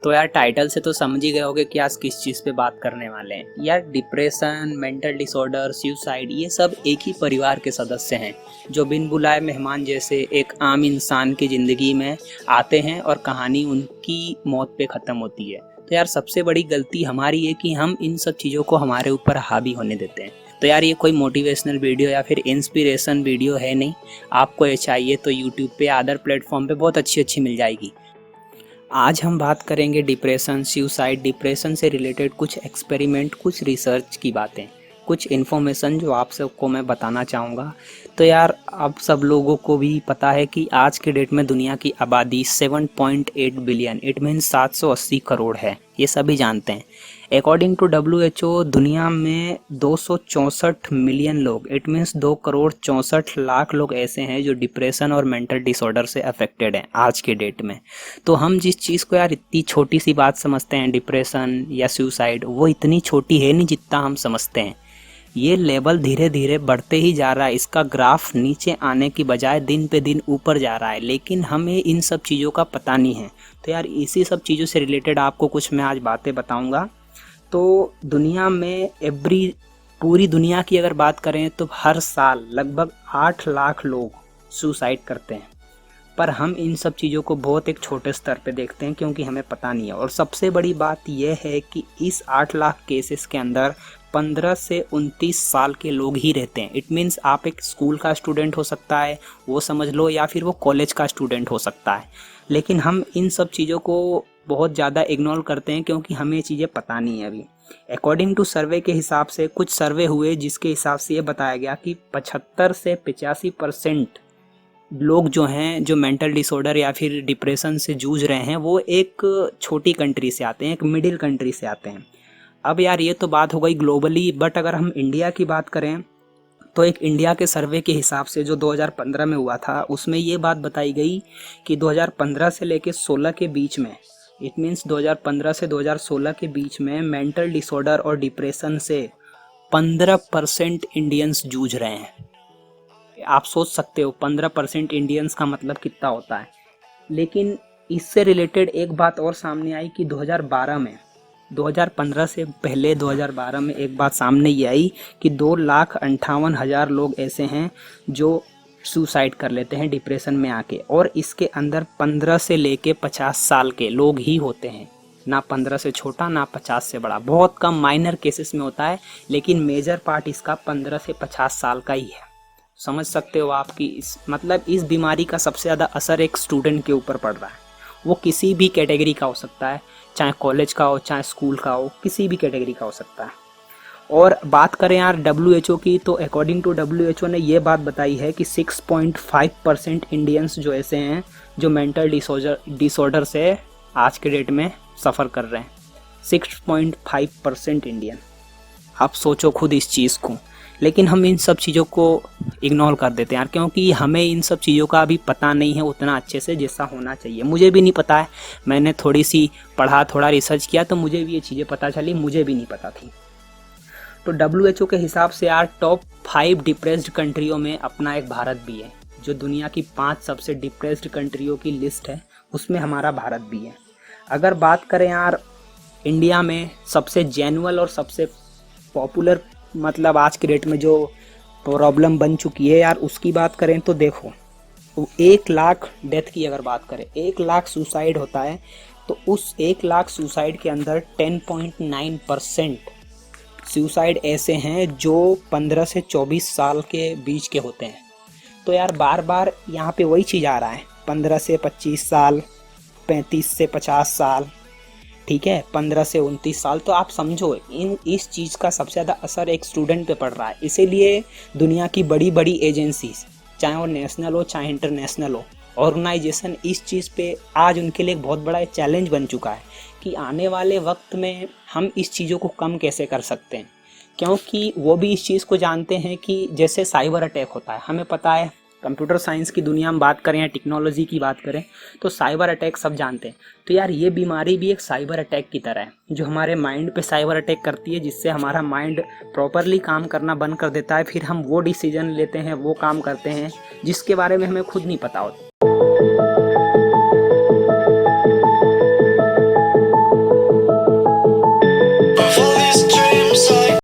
तो यार टाइटल से तो समझ ही गए होगे कि आज किस चीज़ पे बात करने वाले हैं। यार डिप्रेशन, मेंटल डिसऑर्डर, सुसाइड, ये सब एक ही परिवार के सदस्य हैं जो बिन बुलाए मेहमान जैसे एक आम इंसान की ज़िंदगी में आते हैं और कहानी उनकी मौत पे ख़त्म होती है। तो यार सबसे बड़ी गलती हमारी है कि हम इन सब चीज़ों को हमारे ऊपर हावी होने देते हैं। तो यार ये कोई मोटिवेशनल वीडियो या फिर इंस्पिरेशन वीडियो है नहीं। आपको ये चाहिए तो यूट्यूब पे अदर प्लेटफॉर्म पे बहुत अच्छी मिल जाएगी। आज हम बात करेंगे डिप्रेशन, सुसाइड, डिप्रेशन से रिलेटेड कुछ एक्सपेरिमेंट, कुछ रिसर्च की बातें, कुछ इन्फॉर्मेशन जो आप सबको मैं बताना चाहूँगा। तो यार अब सब लोगों को भी पता है कि आज के डेट में दुनिया की आबादी 7.8 बिलियन, इट मीन्स 780 करोड़ है। ये सभी जानते हैं। अकॉर्डिंग टू WHO दुनिया में 264 मिलियन लोग, इट मीन्स 2 करोड़ 64 लाख लोग ऐसे हैं जो डिप्रेशन और मेंटल डिसऑर्डर से अफेक्टेड हैं आज के डेट में। तो हम जिस चीज़ को यार इतनी छोटी सी बात समझते हैं, डिप्रेशन या सुसाइड, वो इतनी छोटी है नहीं जितना हम समझते हैं। ये लेवल धीरे धीरे बढ़ते ही जा रहा है। इसका ग्राफ नीचे आने की बजाय दिन पे दिन ऊपर जा रहा है, लेकिन हमें इन सब चीज़ों का पता नहीं है। तो यार इसी सब चीज़ों से रिलेटेड आपको कुछ मैं आज बातें बताऊंगा। तो दुनिया में पूरी दुनिया की अगर बात करें तो हर साल लगभग 8 लाख लोग सुसाइड करते हैं, पर हम इन सब चीज़ों को बहुत एक छोटे स्तर पे देखते हैं क्योंकि हमें पता नहीं है। और सबसे बड़ी बात यह है कि इस 8 लाख केसेस के अंदर 15 से 29 साल के लोग ही रहते हैं। इट मीन्स आप एक स्कूल का स्टूडेंट हो सकता है, वो समझ लो, या फिर वो कॉलेज का स्टूडेंट हो सकता है। लेकिन हम इन सब चीज़ों को बहुत ज़्यादा इग्नोर करते हैं क्योंकि हमें ये चीज़ें पता नहीं है अभी। अकॉर्डिंग टू सर्वे के हिसाब से, कुछ सर्वे हुए जिसके हिसाब से ये बताया गया कि 75 से 85% लोग जो हैं, जो मेंटल डिसऑर्डर या फिर डिप्रेशन से जूझ रहे हैं, वो एक छोटी कंट्री से आते हैं, एक मिडिल कंट्री से आते हैं। अब यार ये तो बात हो गई ग्लोबली, बट अगर हम इंडिया की बात करें तो एक इंडिया के सर्वे के हिसाब से जो 2015 में हुआ था, उसमें ये बात बताई गई कि 2015 से लेके 16 के बीच में, इट मीन्स 2015 से 2016 के बीच में मेंटल डिसऑर्डर और डिप्रेशन से 15% इंडियंस जूझ रहे हैं। आप सोच सकते हो 15% इंडियंस का मतलब कितना होता है। लेकिन इससे रिलेटेड एक बात और सामने आई कि 2012 में, 2015 से पहले 2012 में एक बात सामने ये आई कि 2,58,000 लोग ऐसे हैं जो सुसाइड कर लेते हैं डिप्रेशन में आके, और इसके अंदर 15 से लेके 50 साल के लोग ही होते हैं, ना 15 से छोटा ना 50 से बड़ा। बहुत कम माइनर केसेस में होता है, लेकिन मेजर पार्ट इसका 15 से 50 साल का ही है। समझ सकते हो आप कि इस बीमारी का सबसे ज़्यादा असर एक स्टूडेंट के ऊपर पड़ रहा है। वो किसी भी कैटेगरी का हो सकता है, चाहे कॉलेज का हो, चाहे स्कूल का हो, किसी भी कैटेगरी का हो सकता है। और बात करें यार WHO की, तो अकॉर्डिंग टू WHO ने ये बात बताई है कि 6.5% इंडियंस जो ऐसे हैं जो मेंटल डिसऑर्डर से आज के डेट में सफ़र कर रहे हैं। 6.5% इंडियन। आप सोचो खुद इस चीज़ को। लेकिन हम इन सब चीज़ों को इग्नोर कर देते हैं यार, क्योंकि हमें इन सब चीज़ों का अभी पता नहीं है उतना अच्छे से जैसा होना चाहिए। मुझे भी नहीं पता है, मैंने थोड़ी सी पढ़ा, थोड़ा रिसर्च किया तो मुझे भी ये चीज़ें पता चली, मुझे भी नहीं पता थी। तो WHO के हिसाब से यार टॉप 5 डिप्रेस्ड कंट्रियों में अपना एक भारत भी है। जो दुनिया की 5 सबसे डिप्रेस्ड कंट्रियों की लिस्ट है, उसमें हमारा भारत भी है। अगर बात करें यार इंडिया में सबसे जेन्युइन और सबसे पॉपुलर, मतलब आज के डेट में जो प्रॉब्लम बन चुकी है यार, उसकी बात करें तो देखो, 1 लाख डेथ की अगर बात करें, 1 लाख सुसाइड होता है, तो उस 1 लाख सुसाइड के अंदर 10.9% सुसाइड ऐसे हैं जो 15 से 24 साल के बीच के होते हैं। तो यार बार बार यहाँ पे वही चीज़ आ रहा है, 15 से 25 साल, 35 से 50 साल, ठीक है, 15 से 29 साल। तो आप समझो इस चीज़ का सबसे ज़्यादा असर एक स्टूडेंट पे पड़ रहा है। इसीलिए दुनिया की बड़ी बड़ी एजेंसीज, चाहे वो नेशनल हो चाहे इंटरनेशनल हो, ऑर्गेनाइजेशन, इस चीज़ पे आज उनके लिए एक बहुत बड़ा चैलेंज बन चुका है कि आने वाले वक्त में हम इस चीज़ों को कम कैसे कर सकते हैं। क्योंकि वो भी इस चीज़ को जानते हैं कि जैसे साइबर अटैक होता है, हमें पता है कंप्यूटर साइंस की दुनिया में बात करें या टेक्नोलॉजी की बात करें तो साइबर अटैक सब जानते हैं। तो यार ये बीमारी भी एक साइबर अटैक की तरह है जो हमारे माइंड पे साइबर अटैक करती है, जिससे हमारा माइंड प्रॉपरली काम करना बंद कर देता है। फिर हम वो डिसीजन लेते हैं, वो काम करते हैं जिसके बारे में हमें खुद नहीं पता होता।